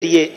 لیے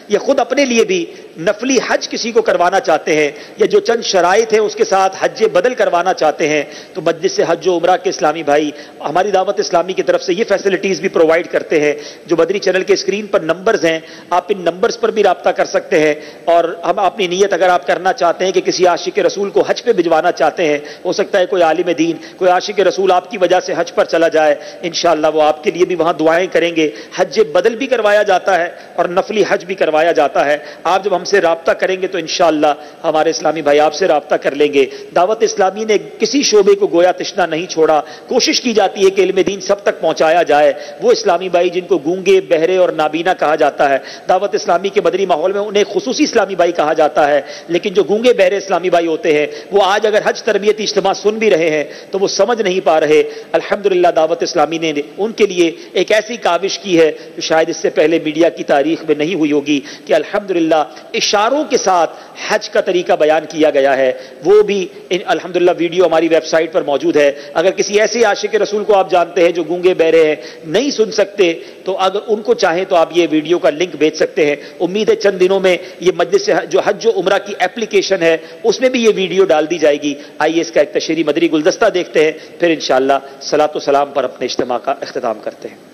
یا خود اپنے لیے بھی نفلی حج کسی کو کروانا چاہتے ہیں یا جو چند شرائط ہیں اس کے ساتھ حج بدل کروانا چاہتے ہیں تو مجلس حج و عمرہ کے اسلامی بھائی ہماری دعوت اسلامی کی طرف سے یہ فیسلٹیز بھی پرووائڈ کرتے ہیں. جو مدنی چینل کے اسکرین پر نمبرز ہیں آپ ان نمبرز پر بھی رابطہ کر سکتے ہیں. اور ہم اپنی نیت اگر آپ کرنا چاہتے ہیں کہ کسی عاشق رسول کو حج پہ بھجوانا چاہتے ہیں، ہو سکتا ہے کوئی عالم دین کوئی عاشق رسول آپ کی وجہ سے حج پر چلا جائے، انشاءاللہ وہ آپ کے لیے بھی وہاں دعائیں کریں گے. حج بدل بھی کروایا جاتا ہے اور نفلی حج بھی کروایا جاتا ہے. آپ جب ہم سے رابطہ کریں گے تو انشاءاللہ ہمارے اسلامی بھائی آپ سے رابطہ کر لیں گے. دعوت اسلامی نے کسی شعبے کو گویا تشنا نہیں چھوڑا. کوشش کی جاتی ہے کہ علم دین سب تک پہنچایا جائے. وہ اسلامی بھائی جن کو گونگے بہرے اور نابینا کہا جاتا ہے، دعوت اسلامی کے مدنی ماحول میں انہیں خصوصی اسلامی بھائی کہا جاتا ہے، لیکن جو گونگے بہرے اسلامی بھائی ہوتے ہیں وہ آج اگر حج تربیتی اجتماع سن بھی رہے ہیں تو وہ سمجھ نہیں پا رہے. الحمدللہ دعوت اسلامی نے ان کے لیے ایک ایسی کاوش کی ہے جو شاید اس سے پہلے میڈیا کی تاریخ میں نہیں ہوئی ہوگی کہ الحمدللہ اشاروں کے ساتھ حج کا طریقہ بیان کیا گیا ہے. وہ بھی الحمدللہ ویڈیو ہماری ویب سائٹ پر موجود ہے. اگر کسی ایسے عاشق رسول کو آپ جانتے ہیں جو گونگے بہرے ہیں، نہیں سن سکتے، تو اگر ان کو چاہیں تو آپ یہ ویڈیو کا لنک بھیج سکتے ہیں. امید ہے چند دنوں میں یہ مجلس جو حج و عمرہ کی اپلیکیشن ہے اس میں بھی یہ ویڈیو ڈال دی جائے گی. آئیے اس کا ایک تشریحی مدنی گلدستہ دیکھتے ہیں، پھر انشاءاللہ صلاۃ و سلام پر اپنے اجتماع کا اختتام کرتے ہیں.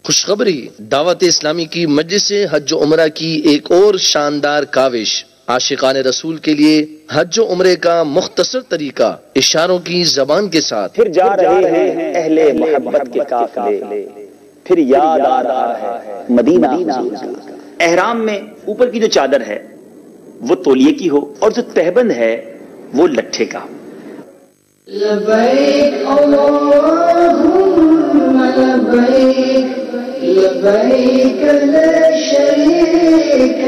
خوشخبری، دعوت اسلامی کی مجلس حج و عمرہ کی ایک اور شاندار کاوش. عاشقان رسول کے لیے حج و عمرے کا مختصر طریقہ اشاروں کی زبان کے ساتھ. پھر جا رہے ہیں اہل محبت کے قافلے، پھر یاد آ رہا ہے مدینہ حضور کا. احرام میں اوپر کی جو چادر ہے وہ تولیے کی ہو اور جو تہبند ہے وہ لٹھے کا. لبیک اللہم لبیک لبیک لا شریک لک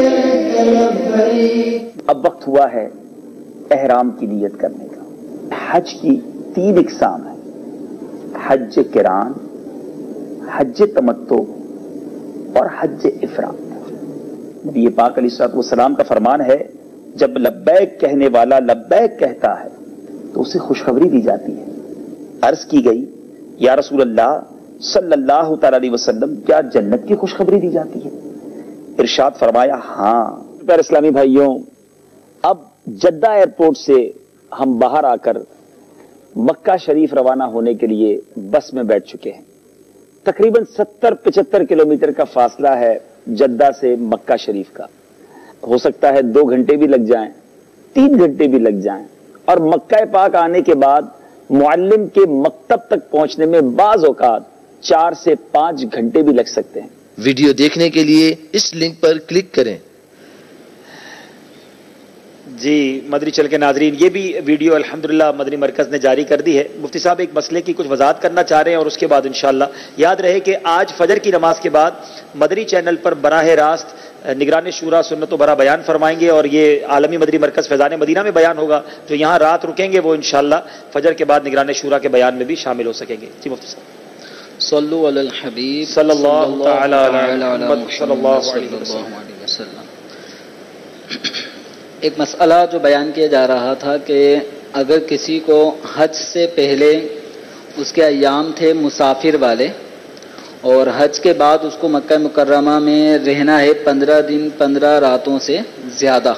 لبیک. اب وقت ہوا ہے احرام کی نیت کرنے کا. حج کی 3 اقسام ہیں: حج قران، حج تمتع اور حج افراد. نبی پاک علیہ الصلوۃ والسلام کا فرمان ہے جب لبیک کہنے والا لبیک کہتا ہے تو اسے خوشخبری دی جاتی ہے. عرض کی گئی یا رسول اللہ صلی اللہ تعالی علیہ وسلم کیا جنت کی خوشخبری دی جاتی ہے؟ ارشاد فرمایا ہاں. پیارے اسلامی بھائیوں، اب جدہ ایئرپورٹ سے ہم باہر آ کر مکہ شریف روانہ ہونے کے لیے بس میں بیٹھ چکے ہیں. تقریباً 70-75 کلومیٹر کا فاصلہ ہے جدہ سے مکہ شریف کا. ہو سکتا ہے 2 گھنٹے بھی لگ جائیں، 3 گھنٹے بھی لگ جائیں. اور مکہ پاک آنے کے بعد معلم کے مکتب تک پہنچنے میں بعض اوقات 4 سے 5 گھنٹے بھی لگ سکتے ہیں. ویڈیو دیکھنے کے لیے اس لنک پر کلک کریں. جی مدنی چل کے ناظرین، یہ بھی ویڈیو الحمدللہ مدنی مرکز نے جاری کر دی ہے. مفتی صاحب ایک مسئلے کی کچھ وضاحت کرنا چاہ رہے ہیں اور اس کے بعد انشاءاللہ یاد رہے کہ آج فجر کی نماز کے بعد مدنی چینل پر براہ راست نگران شورا سنت و برا بیان فرمائیں گے اور یہ عالمی مدنی مرکز فیضان مدینہ میں بیان ہوگا. جو یہاں رات رکیں گے وہ انشاءاللہ فجر کے بعد نگران شورا کے بیان میں بھی شامل ہو سکیں گے. جی مفتی صاحب. صلو علی الحبیب صلی اللہ تعالی علی محمد صلی اللہ علیہ وسلم. ایک مسئلہ جو بیان کیا جا رہا تھا کہ اگر کسی کو حج سے پہلے اس کے ایام تھے مسافر والے اور حج کے بعد اس کو مکہ مکرمہ میں رہنا ہے 15 دن 15 راتوں سے زیادہ،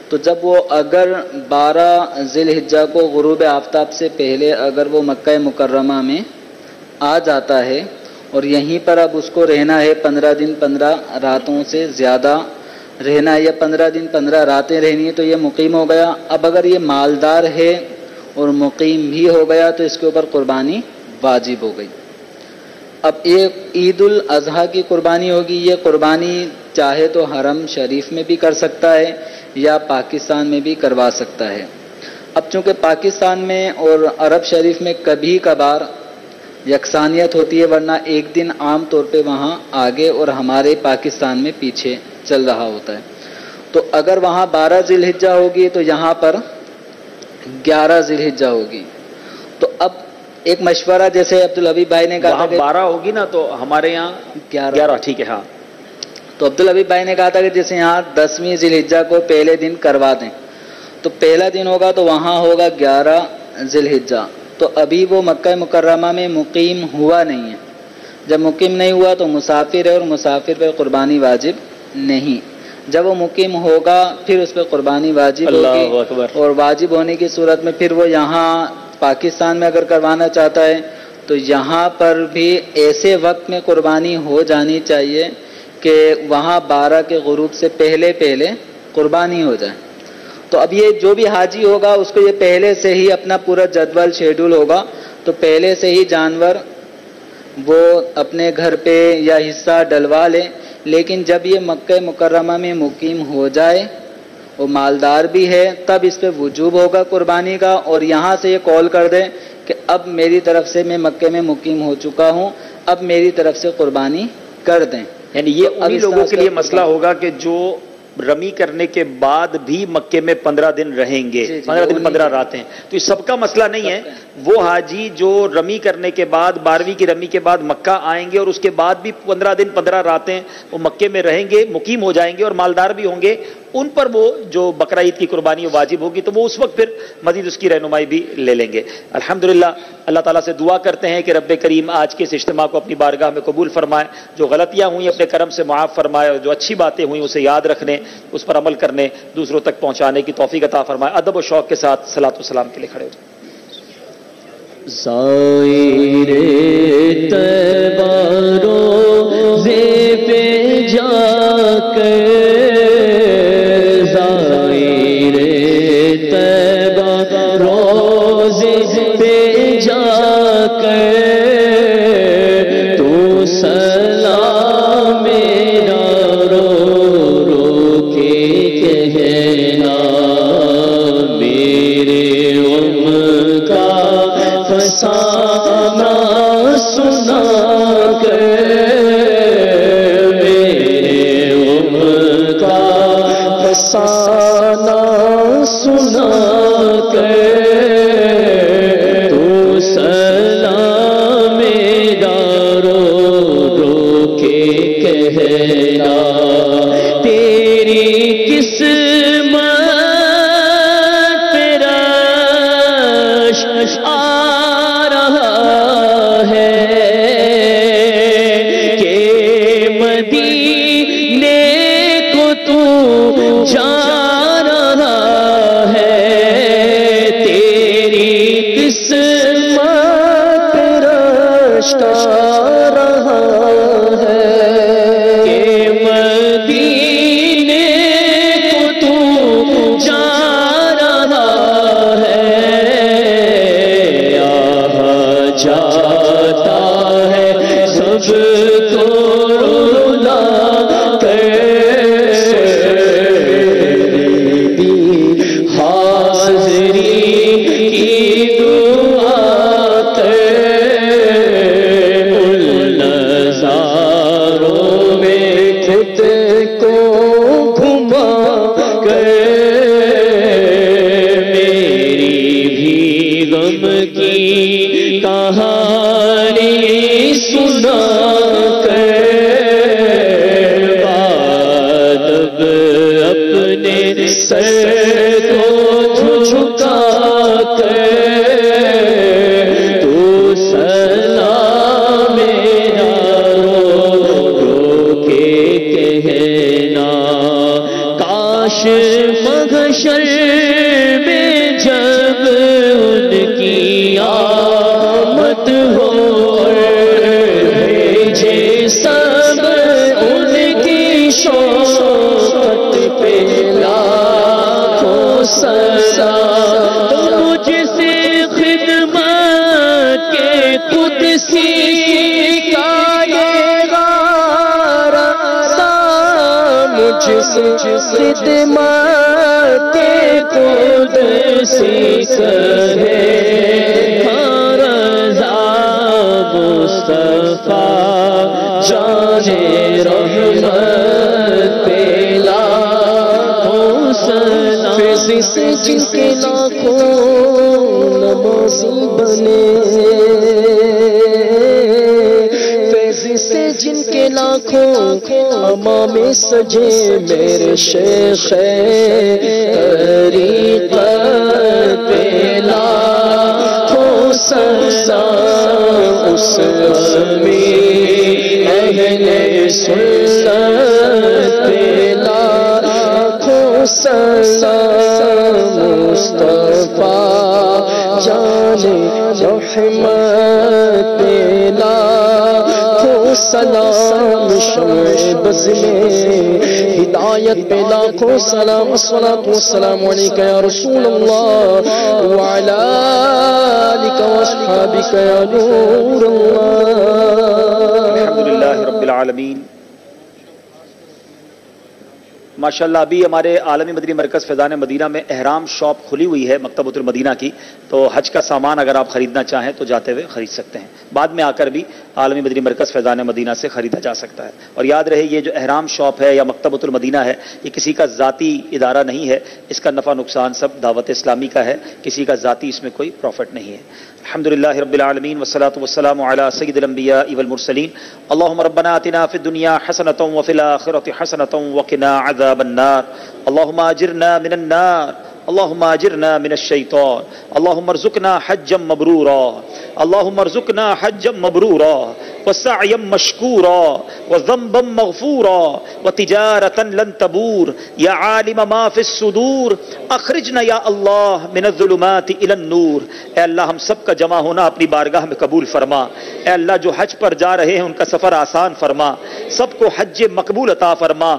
تو جب وہ اگر 12 ذی الحجہ کو غروب آفتاب سے پہلے اگر وہ مکہ مکرمہ میں آ جاتا ہے اور یہیں پر اب اس کو رہنا ہے 15 دن 15 راتوں سے زیادہ رہنا ہے یا 15 دن 15 راتیں رہنی ہے تو یہ مقیم ہو گیا. اب اگر یہ مالدار ہے اور مقیم بھی ہو گیا تو اس کے اوپر قربانی واجب ہو گئی. اب یہ عید الاضحیٰ کی قربانی ہوگی. یہ قربانی چاہے تو حرم شریف میں بھی کر سکتا ہے یا پاکستان میں بھی کروا سکتا ہے. اب چونکہ پاکستان میں اور عرب شریف میں کبھی کبھار یکسانیت ہوتی ہے، ورنہ ایک دن عام طور پہ وہاں آگے اور ہمارے پاکستان میں پیچھے چل رہا ہوتا ہے. تو اگر وہاں 12 ذی الحجہ ہوگی تو یہاں پر 11 ذی الحجہ ہوگی. تو اب ایک مشورہ جیسے عبدالحبیب بھائی نے کہا کہ 12 ہوگی نا تو ہمارے یہاں 11 ٹھیک ہے. ہاں تو عبدالحبیب بھائی نے کہا تھا کہ جیسے یہاں 10ویں ذی الحجہ کو پہلے دن کروا دیں تو پہلا دن ہوگا تو وہاں ہوگا 11 ذی الحجہ. تو ابھی وہ مکہ مکرمہ میں مقیم ہوا نہیں ہے. جب مقیم نہیں ہوا تو مسافر ہے اور مسافر پہ قربانی واجب نہیں. جب وہ مقیم ہوگا پھر اس پہ قربانی واجب ہوگی, اور واجب ہونے کی صورت میں پھر وہ یہاں پاکستان میں اگر کروانا چاہتا ہے تو یہاں پر بھی ایسے وقت میں قربانی ہو جانی چاہیے کہ وہاں 12 کے غروب سے پہلے قربانی ہو جائے. تو اب یہ جو بھی حاجی ہوگا اس کو یہ پہلے سے ہی اپنا پورا جدول شیڈول ہوگا, تو پہلے سے ہی جانور وہ اپنے گھر پہ یا حصہ ڈلوا لے. لیکن جب یہ مکہ مکرمہ میں مقیم ہو جائے, وہ مالدار بھی ہے, تب اس پہ وجوب ہوگا قربانی کا, اور یہاں سے یہ کال کر دے کہ اب میری طرف سے میں مکے میں مقیم ہو چکا ہوں, اب میری طرف سے قربانی کر دیں. یعنی یہ انہی لوگوں کے لیے مسئلہ ہوگا کہ جو رمی کرنے کے بعد بھی مکے میں 15 دن رہیں گے, 15 دن 15 راتیں. تو یہ سب کا مسئلہ نہیں ہے. وہ حاجی جو رمی کرنے کے بعد 12ویں کی رمی کے بعد مکہ آئیں گے اور اس کے بعد بھی 15 دن 15 راتیں وہ مکے میں رہیں گے, مقیم ہو جائیں گے اور مالدار بھی ہوں گے, ان پر وہ جو بقرہ عید کی قربانی واجب ہوگی تو وہ اس وقت پھر مزید اس کی رہنمائی بھی لے لیں گے. الحمدللہ اللہ تعالیٰ سے دعا کرتے ہیں کہ رب کریم آج کے اس اجتماع کو اپنی بارگاہ میں قبول فرمائے, جو غلطیاں ہوئیں اپنے کرم سے معاف فرمائے, اور جو اچھی باتیں ہوئیں اسے یاد رکھنے, اس پر عمل کرنے, دوسروں تک پہنچانے کی توفیق عطا فرمائے. ادب و شوق کے ساتھ صلاۃ و سلام کے لیے کھڑے ہو جائیں. زائر طیبہ روزے پہ جا کر, زائر طیبہ روزے پہ جا کر تو سلام میرا رو رو کے کہنا, میرے غم کا فسانہ سنا کر, میرے غم کا فسانہ سنا کر تو سلام میرا رو رو کے کہنا, تیری قسمت پہ رش آ رہا ہے کہ مدینے کو تو جا رہا ہے, تیری قسمت پہ رش آ رہا ہے کہ مدینے کو تو جا رہا ہے, جاتا ہے سب کو رولا کر, حاضری کی دعا کر, ان نظاروں میں خود کو گھما کر, میری بھی غم کی کہانی سنا کر, بادب اپنے سر کو جھکا کر تو سلام میرا رو رو کے کہنا, کاش محشر میں جب ان کی آمد ہو, بھیجے سب ان کی شوقت پہ لاکھوں سلام, تو مجھ سے خدمت کے قدسی کا یہ راستہ, مجھ سے خدمت کے قدسی کہے مصطفیٰ جانے رحمت پہ لاکھوں سلام, فیض سے جن کے لاکھوں نمازی بنے, فیض سے جن کے لاکھوں امام سجے میرے شیخ طریقت پہ لاکھوں سلام, اس امیر سنت پہ لاکھوں سلام مصطفیٰ جان رحمت پہ لاکھوں سلام شمع بز میں ہدایت پہ لاکھوں سلام الصلاۃ والسلام علیک یا رسول اللہ وعلی آلک واصحابک یا نور اللہ. الحمدللہ رب العالمین. ماشاءاللہ ابھی ہمارے عالمی مدنی مرکز فیضان مدینہ میں احرام شاپ کھلی ہوئی ہے مکتبۃ المدینہ کی، تو حج کا سامان اگر آپ خریدنا چاہیں تو جاتے ہوئے خرید سکتے ہیں. بعد میں آ کر بھی عالمی مدنی مرکز فیضان مدینہ سے خریدا جا سکتا ہے. اور یاد رہے یہ جو احرام شاپ ہے یا مکتبۃ المدینہ ہے یہ کسی کا ذاتی ادارہ نہیں ہے، اس کا نفع نقصان سب دعوت اسلامی کا ہے، کسی کا ذاتی اس میں کوئی پروفٹ نہیں ہے. الحمدللہ رب العالمین والصلاة والسلام علی سید الانبیاء والمرسلین. اللهم ربنا آتنا فی الدنیا حسنة وفی الآخرة حسنة وقنا عذاب النار. اللهم اجرنا من النار، اللهم اجرنا من الشیطان، اللهم ارزقنا حجا مبرورا، اللهم ارزقنا حجا مبرورا وسعيا مشكورا وذنبا مغفورا وتجارة لن تبور. يا عالم ما في الصدور اخرجنا يا الله من الظلمات الى النور. اے اللہ ہم سب کا جمع ہونا اپنی بارگاہ میں قبول فرما. اے اللہ جو حج پر جا رہے ہیں ان کا سفر آسان فرما، سب کو حج مقبول عطا فرما،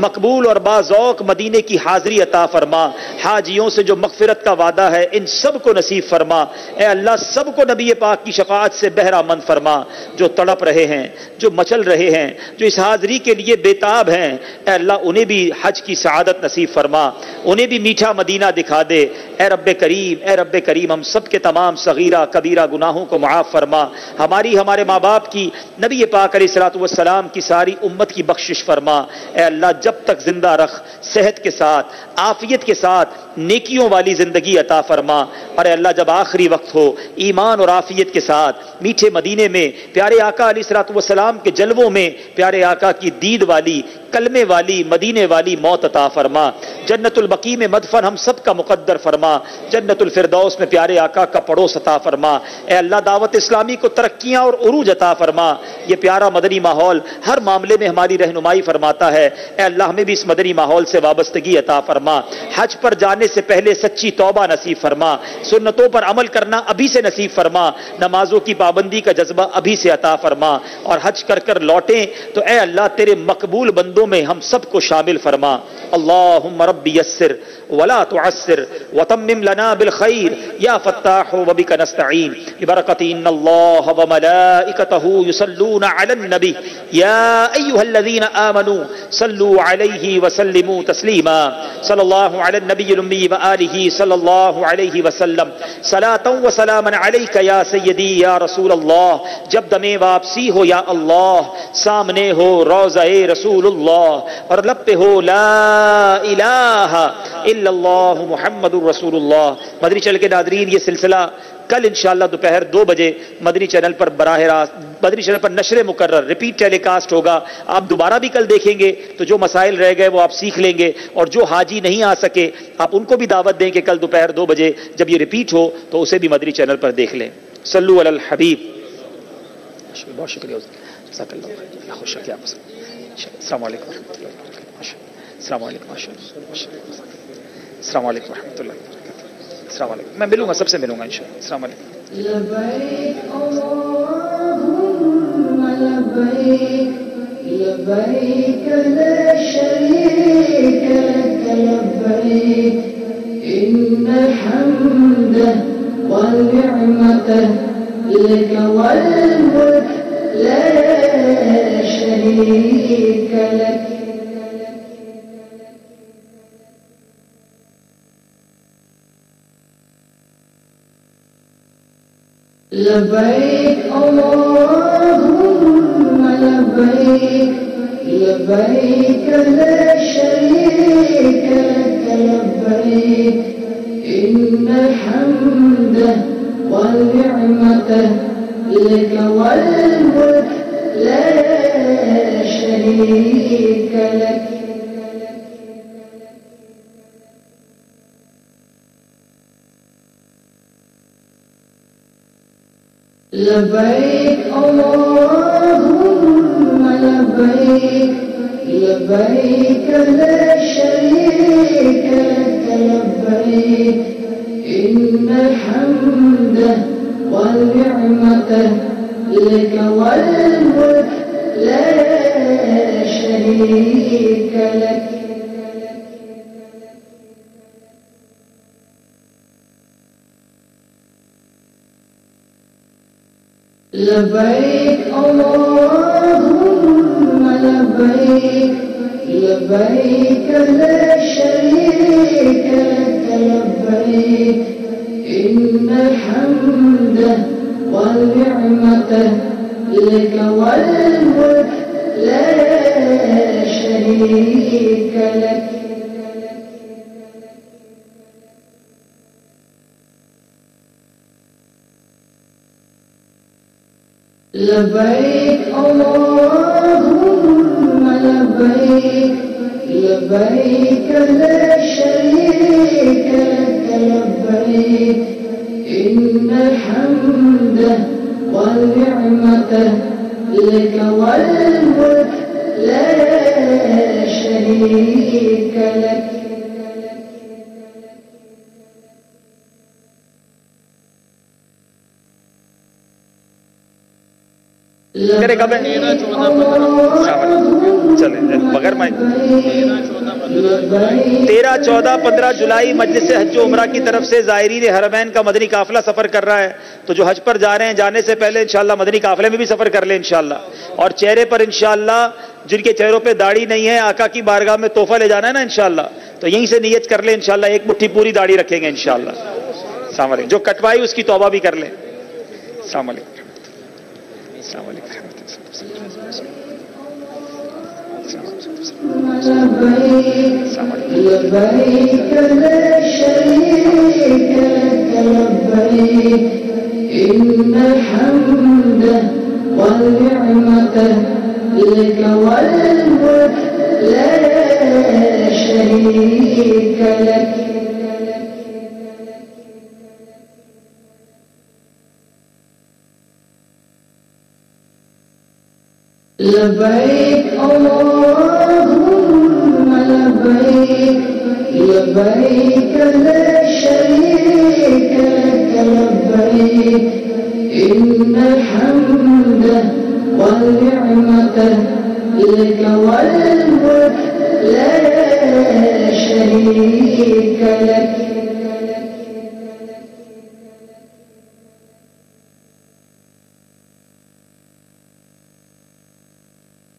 مقبول اور باذوق مدینے کی حاضری عطا فرما. حاجیوں سے جو مغفرت کا وعدہ ہے ان سب کو نصیب فرما. اے اللہ سب کو نبی پاک کی شفاعت سے بہرہ مند فرما. جو تڑپ رہے ہیں، جو مچل رہے ہیں، جو اس حاضری کے لیے بےتاب ہیں، اے اللہ انہیں بھی حج کی سعادت نصیب فرما، انہیں بھی میٹھا مدینہ دکھا دے. اے رب کریم، اے رب کریم ہم سب کے تمام صغیرہ کبیرہ گناہوں کو معاف فرما. ہماری ہمارے ماں باپ کی، نبی پاک علیہ الصلوۃ والسلام کی ساری امت کی بخشش فرما. اے اللہ جب تک زندہ رکھ، صحت کے ساتھ، عافیت کے ساتھ نیکیوں والی زندگی عطا فرما. اور اے اللہ جب آخری وقت ہو، ایمان اور عافیت کے ساتھ میٹھے مدینے میں پیارے آقا علیہ الصلوۃ والسلام کے جلووں میں پیارے آقا کی دید والی، کلمے والی، مدینے والی موت عطا فرما. جنت البقیع میں مدفن ہم سب کا مقدر فرما. جنت الفردوس میں پیارے آقا کا پڑوس عطا فرما. اے اللہ دعوت اسلامی کو ترقیاں اور عروج عطا فرما. یہ پیارا مدنی ماحول ہر معاملے میں ہماری رہنمائی فرماتا ہے. اے اللہ ہمیں بھی اس مدنی ماحول سے وابستگی عطا فرما. حج پر جانے سے پہلے سچی توبہ نصیب فرما. سنتوں پر عمل کرنا ابھی سے نصیب فرما. نمازوں کی پابندی کا جذبہ ابھی سے عطا فرما. اور حج کر کر لوٹیں تو اے اللہ تیرے مقبول بندوں میں ہم سب کو شامل فرما. اللہم رب یسر ولا تعسر وتمم لنا بالخیر یا فتاح وبک نستعین ببرکۃ ان اللہ وملائکتہ یصلون علی النبی یا ایھا الذین آمنوا صلوا علیہ وسلموا تسلیما. صلی اللہ علی النبی الامی وآلہ صلی اللہ علیہ وسلم صلاۃ وسلاما علیک یا سیدی یا رسول اللہ. جب دم واپسی ہو یا اللہ، سامنے ہو روضہ رسول اللہ اور لب پہ ہو لا الہ الا اللہ محمد الرسول اللہ. مدنی چینل کے ناظرین یہ سلسلہ کل انشاءاللہ دوپہر 2 بجے مدنی چینل پر براہ راست مدنی چینل پر نشر مکرر ریپیٹ ٹیلی کاسٹ ہوگا. آپ دوبارہ بھی کل دیکھیں گے تو جو مسائل رہ گئے وہ آپ سیکھ لیں گے. اور جو حاجی نہیں آ سکے آپ ان کو بھی دعوت دیں کہ کل دوپہر 2 بجے جب یہ ریپیٹ ہو تو اسے بھی مدنی چینل پر دیکھ لیں. صلو علی الحبیب. بہت شکریہ. جزاک اللہ خیر. خوش رکھیے آپ. السلام علیکم ورحمۃ اللہ وبرکاتہ. السلام علیکم. السلام علیکم ورحمۃ اللہ وبرکاتہ. السلام علیکم. میں ملوں گا، سب سے ملوں گا انشاءاللہ. السلام علیکم. لبیک اللہم لبیک لبیک لا شریک لک لبیک ان الحمد والنعمت لک والملک لا شریک لک. لبیک اللہم لبیک لبیک لا شریک لک لبیک ان الحمد والنعمت لک والملک لا شریک لک. لبیک اللہم لبيك لبيك لا شريك لك لبيك إن الحمد والنعمة لك والملك لا شريك لك لبيك اللهم لبيك لبيك لا شريك لك لبيك إن الحمد والنعمة لك والملك لا شريك لك لبيك اللهم لبيك لبيك لا شريك لك لبيك إن الحمد والنعمة لك والملك لا شريك لك کرے کب ہے چلیں بغیر میں 13، 14، 15 جولائی مجلس حج و عمرہ کی طرف سے زائرین حرمین کا مدنی قافلہ سفر کر رہا ہے، تو جو حج پر جا رہے ہیں جانے سے پہلے انشاءاللہ مدنی قافلے میں بھی سفر کر لیں انشاءاللہ، اور چہرے پر انشاءاللہ جن کے چہروں پہ داڑھی نہیں ہے آقا کی بارگاہ میں تحفہ لے جانا ہے نا انشاءاللہ، تو یہیں سے نیت کر لیں انشاءاللہ، ایک مٹھی پوری داڑھی رکھیں گے انشاءاللہ۔ السلام علیکم، جو کٹوائی اس کی توبہ بھی کر لیں۔ السلام علیکم، السلام علیکم۔ لبيك لا شريك لك لبيك إن الحمد والنعمة لك والملك لا شريك لك لبيك اللهم لبيك لبيك لا شريك لك لبيك إن الحمد والنعمة لك والملك لا شريك لك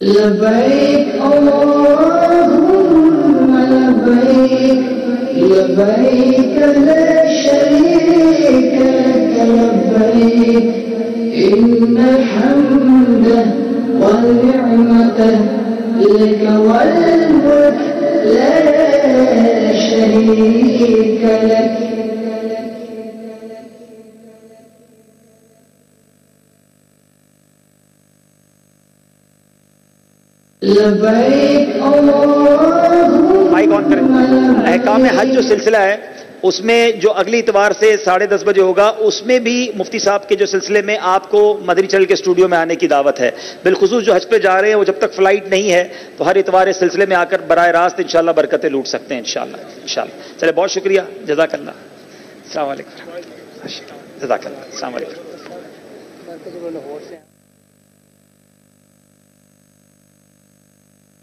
لبيك اللهم لبيك لبيك لا شريك لك لبيك إن الحمد والنعمة لك والملك لا شريك لك لبيك اللهم مائک آن کریں۔ احکام حج جو سلسلہ ہے اس میں جو اگلی اتوار سے 10:30 بجے ہوگا، اس میں بھی مفتی صاحب کے جو سلسلے میں آپ کو مدنی چینل کے اسٹوڈیو میں آنے کی دعوت ہے، بالخصوص جو حج پہ جا رہے ہیں وہ جب تک فلائٹ نہیں ہے تو ہر اتوار اس سلسلے میں آ کر براہ راست انشاءاللہ برکتیں لوٹ سکتے ہیں انشاءاللہ۔ چلے بہت شکریہ، جزاک اللہ، السلام علیکم، جزاک اللہ، السلام علیکم۔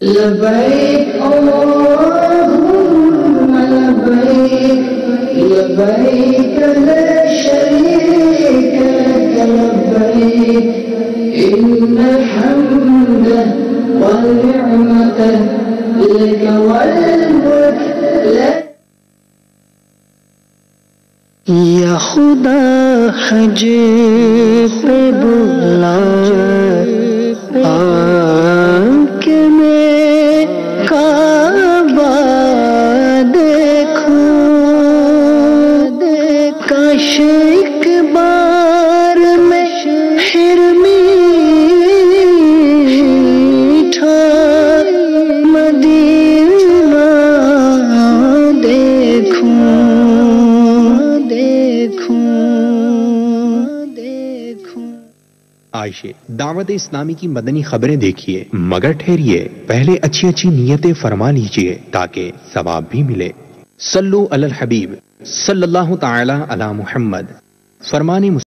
لبيك اللهم لبيك لبيك لا شريك لك لبيك إن الحمد والنعمة لك والملك لا یا خدا حج پہ بلا کہ میں کعبہ دیکھوں، کاش ایک بار میں پھر میٹھا مدینہ دیکھوں۔ خواہش ہے دعوت اسلامی کی مدنی خبریں دیکھیے مگر ٹھہریے پہلے اچھی اچھی نیتیں فرما لیجئے تاکہ ثواب بھی ملے۔ صلو علی الحبیب صلی اللہ تعالی علی محمد۔ فرمان